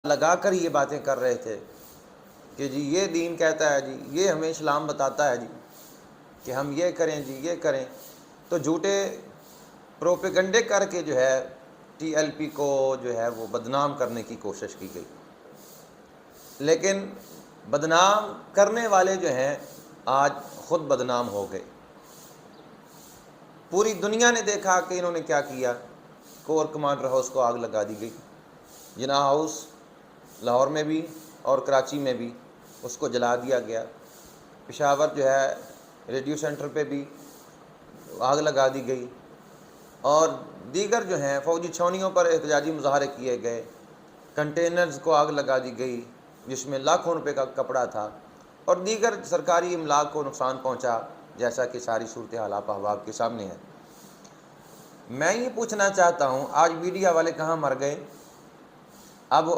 لگا کر یہ باتیں کر رہے تھے کہ جی یہ دین کہتا ہے، جی یہ ہمیں اسلام بتاتا ہے جی کہ ہم یہ کریں جی یہ کریں، تو جھوٹے پروپیگنڈے کر کے جو ہے ٹی ایل پی کو جو ہے وہ بدنام کرنے کی کوشش کی گئی۔ لیکن بدنام کرنے والے جو ہیں آج خود بدنام ہو گئے۔ پوری دنیا نے دیکھا کہ انہوں نے کیا کیا۔ کور کمانڈر ہاؤس کو آگ لگا دی گئی، جناح ہاؤس لاہور میں بھی اور کراچی میں بھی اس کو جلا دیا گیا۔ پشاور جو ہے ریڈیو سینٹر پہ بھی آگ لگا دی گئی، اور دیگر جو ہیں فوجی چھاؤنیوں پر احتجاجی مظاہرے کیے گئے۔ کنٹینرز کو آگ لگا دی گئی جس میں لاکھوں روپے کا کپڑا تھا، اور دیگر سرکاری املاک کو نقصان پہنچا، جیسا کہ ساری صورتحال آپ احباب کے سامنے ہے۔ میں یہ پوچھنا چاہتا ہوں، آج میڈیا والے کہاں مر گئے؟ اب